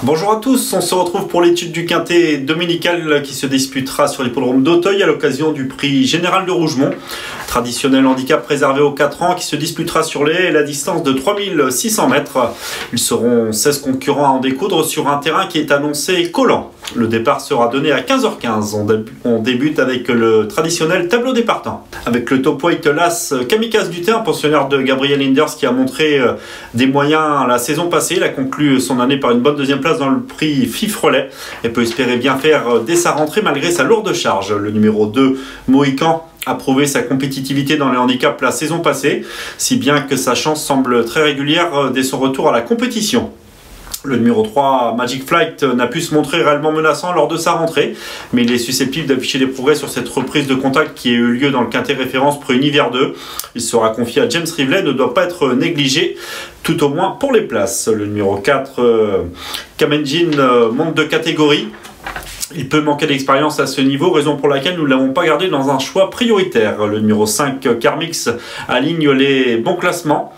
Bonjour à tous, on se retrouve pour l'étude du quintet dominical qui se disputera sur l'hippodrome d'Auteuil à l'occasion du prix général de Rougemont. Traditionnel handicap réservé aux 4 ans qui se disputera sur les haies et la distance de 3600 mètres. Ils seront 16 concurrents à en découdre sur un terrain qui est annoncé collant. Le départ sera donné à 15h15. On débute avec le traditionnel tableau des partants. Avec le top weight l'As Kamikaze Duté, un pensionnaire de Gabriel Hinders qui a montré des moyens la saison passée. Il a conclu son année par une bonne deuxième place dans le prix FIF Relais et peut espérer bien faire dès sa rentrée malgré sa lourde charge. Le numéro 2, Mohican, a prouvé sa compétitivité dans les handicaps la saison passée, si bien que sa chance semble très régulière dès son retour à la compétition. Le numéro 3, Magic Flight, n'a pu se montrer réellement menaçant lors de sa rentrée, mais il est susceptible d'afficher des progrès sur cette reprise de contact qui a eu lieu dans le quintet référence Prix Univers 2. Il sera confié à James Rivley, ne doit pas être négligé, tout au moins pour les places. Le numéro 4, Kamenjin, monte de catégorie. Il peut manquer d'expérience à ce niveau, raison pour laquelle nous ne l'avons pas gardé dans un choix prioritaire. Le numéro 5, Carmix, aligne les bons classements.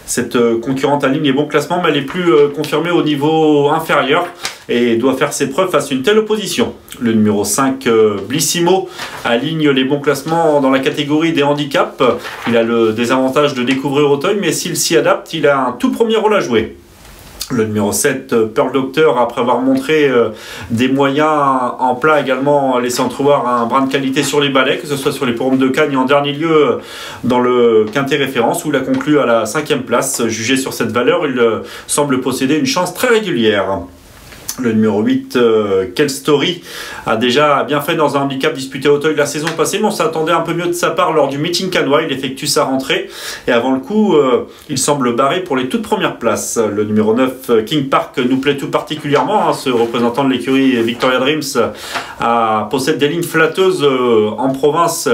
Cette concurrente aligne les bons classements, mais elle est plus confirmée au niveau inférieur et doit faire ses preuves face à une telle opposition. Le numéro 5, Blissimo, aligne les bons classements dans la catégorie des handicaps. Il a le désavantage de découvrir Auteuil, mais s'il s'y adapte, il a un tout premier rôle à jouer. Le numéro 7, Pearl Doctor, après avoir montré des moyens en plat, également laissé entrevoir un brin de qualité sur les balais, que ce soit sur les hippodromes de Cagnes et en dernier lieu dans le quintet référence où il a conclu à la 5e place. Jugé sur cette valeur, il semble posséder une chance très régulière. Le numéro 8, Quelle Story, a déjà bien fait dans un handicap disputé à Auteuil la saison passée, mais on s'attendait un peu mieux de sa part lors du meeting canois. Il effectue sa rentrée et avant le coup, il semble barré pour les toutes premières places. Le numéro 9, King Park, nous plaît tout particulièrement. Ce représentant de l'écurie Victoria Dreams possède des lignes flatteuses en province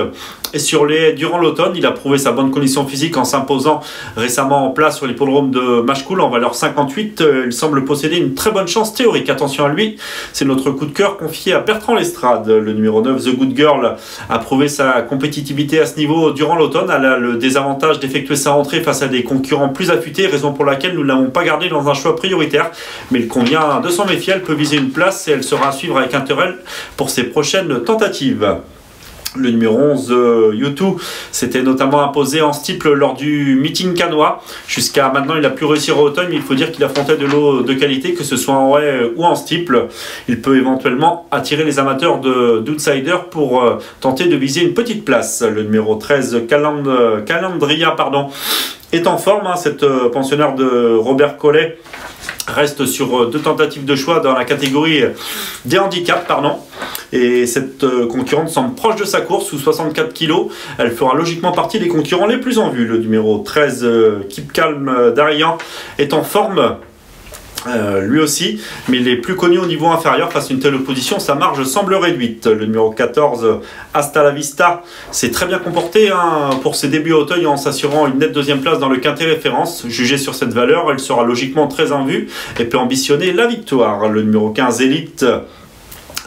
et sur les haies durant l'automne. Il a prouvé sa bonne condition physique en s'imposant récemment en place sur l'hippodrome de Machecoul en valeur 58. Il semble posséder une très bonne chance théorique. Attention à lui, c'est notre coup de cœur confié à Bertrand Lestrade. Le numéro 9, The Good Girl, a prouvé sa compétitivité à ce niveau durant l'automne. Elle a le désavantage d'effectuer sa rentrée face à des concurrents plus affûtés, raison pour laquelle nous ne l'avons pas gardée dans un choix prioritaire. Mais il convient de s'en méfier, elle peut viser une place et elle sera à suivre avec intérêt pour ses prochaines tentatives. Le numéro 11, U2, s'était notamment imposé en steeple lors du meeting canois. Jusqu'à maintenant, il a pu réussir au Auteuil, mais il faut dire qu'il affrontait de l'eau de qualité, que ce soit en haie ou en steeple. Il peut éventuellement attirer les amateurs d'outsider pour tenter de viser une petite place. Le numéro 13, Calandria, est en forme. Cette pensionnaire de Robert Collet reste sur 2 tentatives de choix dans la catégorie des handicaps. Et cette concurrente semble proche de sa course, sous 64 kg. Elle fera logiquement partie des concurrents les plus en vue. Le numéro 13, Keep Calm d'Arian, est en forme. Lui aussi, mais il est plus connu au niveau inférieur. Face à une telle opposition, sa marge semble réduite. Le numéro 14, Hasta la Vista, s'est très bien comporté pour ses débuts à Auteuil en s'assurant une nette 2e place dans le quintet référence. Jugé sur cette valeur, elle sera logiquement très en vue et peut ambitionner la victoire. Le numéro 15, Elite,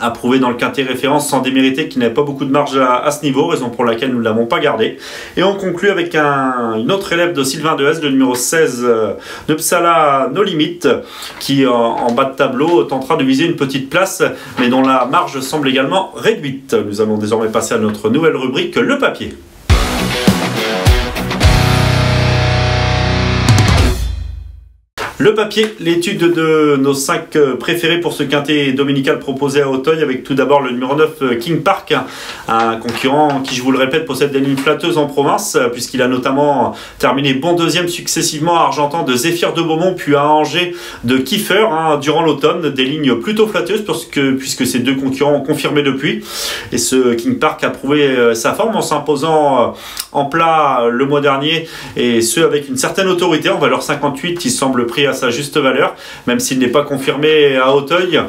a prouvé dans le quintet référence sans démériter qu'il n'avait pas beaucoup de marge à ce niveau, raison pour laquelle nous ne l'avons pas gardé. Et on conclut avec une autre élève de Sylvain Dehaze, le numéro 16, Nupsala No Limit, qui en bas de tableau tentera de viser une petite place, mais dont la marge semble également réduite. Nous allons désormais passer à notre nouvelle rubrique, le papier. Le papier, l'étude de nos 5 préférés pour ce quintet dominical proposé à Auteuil, avec tout d'abord le numéro 9, King Park, un concurrent qui, je vous le répète, possède des lignes flatteuses en province, puisqu'il a notamment terminé bon 2e successivement à Argentan de Zéphyr de Beaumont, puis à Angers de Kiefer durant l'automne, des lignes plutôt flatteuses, puisque ces 2 concurrents ont confirmé depuis. Et ce King Park a prouvé sa forme en s'imposant en plat le mois dernier, et ce avec une certaine autorité. En valeur 58, il semble pris à sa juste valeur, même s'il n'est pas confirmé à Auteuil.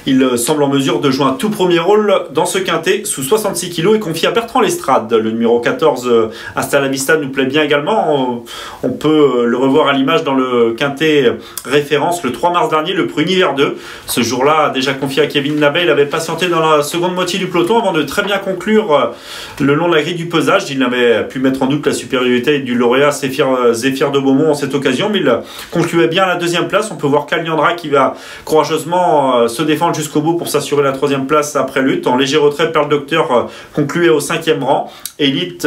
Il semble en mesure de jouer un tout premier rôle dans ce quintet sous 66 kg et confié à Bertrand Lestrade. Le numéro 14, Hasta la Vista, nous plaît bien également. On peut le revoir à l'image dans le quintet référence le 3 mars dernier, le prix Univers 2. Ce jour-là, déjà confié à Kevin Nabet, il avait patienté dans la seconde moitié du peloton avant de très bien conclure le long de la grille du pesage. Il n'avait pu mettre en doute la supériorité du lauréat Zéphyr de Beaumont en cette occasion, mais il concluait bien à la deuxième place. On peut voir Caliandra qui va courageusement se défendre jusqu'au bout pour s'assurer la troisième place après lutte. En léger retrait, Pearl Docteur concluait au 5e rang. Elite,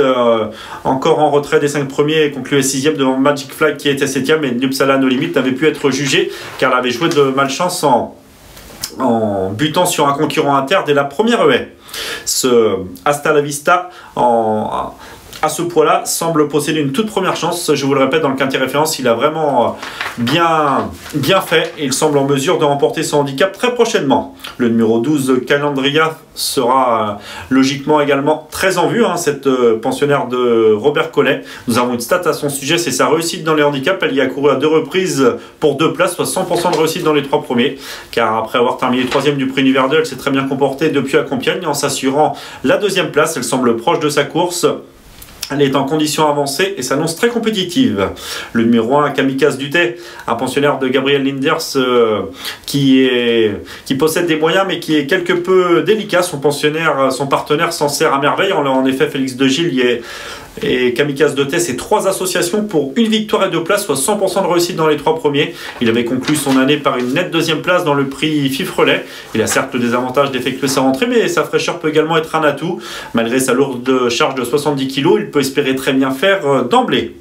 encore en retrait des 5 premiers, concluait 6e devant Magic Flag qui était 7e, et Nupsala No Limit n'avait pu être jugé car elle avait joué de malchance en butant sur un concurrent inter dès la première haie. Ce Hasta la Vista à ce poids-là semble posséder une toute première chance. Je vous le répète, dans le quintet référence, il a vraiment bien fait et il semble en mesure de remporter son handicap très prochainement. Le numéro 12, Calandria, sera logiquement également très en vue, cette pensionnaire de Robert Collet. Nous avons une stat à son sujet, c'est sa réussite dans les handicaps. Elle y a couru à 2 reprises pour 2 places, soit 100% de réussite dans les 3 premiers, car après avoir terminé 3e du prix Univers 2, elle s'est très bien comportée depuis à Compiègne en s'assurant la 2e place. Elle semble proche de sa course. Elle est en condition avancée et s'annonce très compétitive. Le numéro 1, Kamikaze Dutet, un pensionnaire de Gabriel Linders qui possède des moyens mais qui est quelque peu délicat. Son partenaire s'en sert à merveille. En effet, Félix de Gilles et Kamikaze Dutet, c'est 3 associations pour une victoire et 2 places, soit 100% de réussite dans les 3 premiers. Il avait conclu son année par une nette 2e place dans le prix Fifrelet. Il a certes le désavantage d'effectuer sa rentrée, mais sa fraîcheur peut également être un atout. Malgré sa lourde charge de 70 kg, il peut espérer très bien faire d'emblée.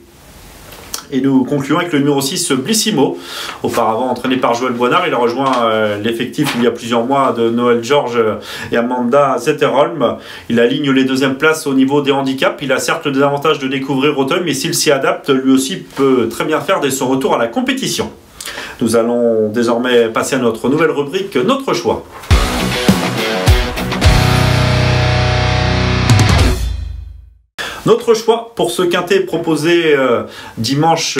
Et nous concluons avec le numéro 6, Blissimo. Auparavant entraîné par Joël Boinard, il a rejoint l'effectif il y a plusieurs mois de Noël Georges et Amanda Zetterholm. Il aligne les 2e places au niveau des handicaps. Il a certes le désavantage de découvrir Auteuil, mais s'il s'y adapte, lui aussi peut très bien faire dès son retour à la compétition. Nous allons désormais passer à notre nouvelle rubrique, Notre choix. Notre choix pour ce quintet proposé dimanche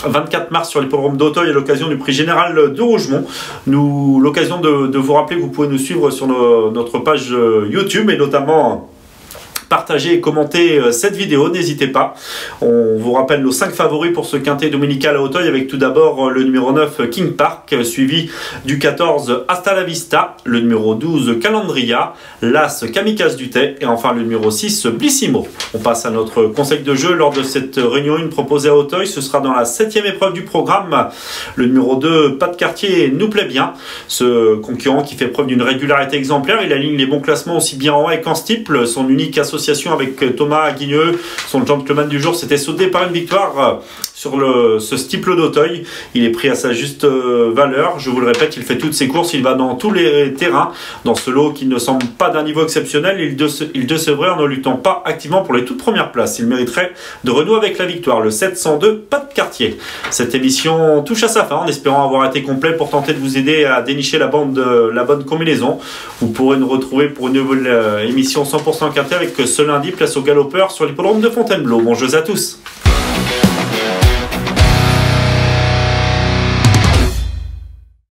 24 mars sur l'hippodrome d'Auteuil à l'occasion du prix général de Rougemont. L'occasion de vous rappeler que vous pouvez nous suivre sur notre page YouTube et notamment partager et commenter cette vidéo, n'hésitez pas. On vous rappelle nos 5 favoris pour ce quintet dominical à Auteuil, avec tout d'abord le numéro 9 King Park, suivi du 14 Hasta la Vista, le numéro 12 Calandria, l'As Kamikaze Dutet et enfin le numéro 6 Blissimo. On passe à notre conseil de jeu lors de cette réunion 1 proposée à Auteuil. Ce sera dans la 7e épreuve du programme. Le numéro 2 Pas de Quartier nous plaît bien. Ce concurrent qui fait preuve d'une régularité exemplaire, il aligne les bons classements aussi bien en haut qu'en steeple. Son unique association avec Thomas Guigneux, son gentleman du jour, s'était soudé par une victoire sur ce steeple d'Auteuil. Il est pris à sa juste valeur. Je vous le répète, il fait toutes ses courses, il va dans tous les terrains. Dans ce lot qui ne semble pas d'un niveau exceptionnel, il décevrait en ne luttant pas activement pour les toutes premières places. Il mériterait de renouer avec la victoire. Le 702, Pas de Quartier. Cette émission touche à sa fin en espérant avoir été complet pour tenter de vous aider à dénicher la bonne combinaison. Vous pourrez nous retrouver pour une nouvelle émission 100% quintet avec ce lundi, place aux galopeurs sur l'hippodrome de Fontainebleau. Bon jeu à tous.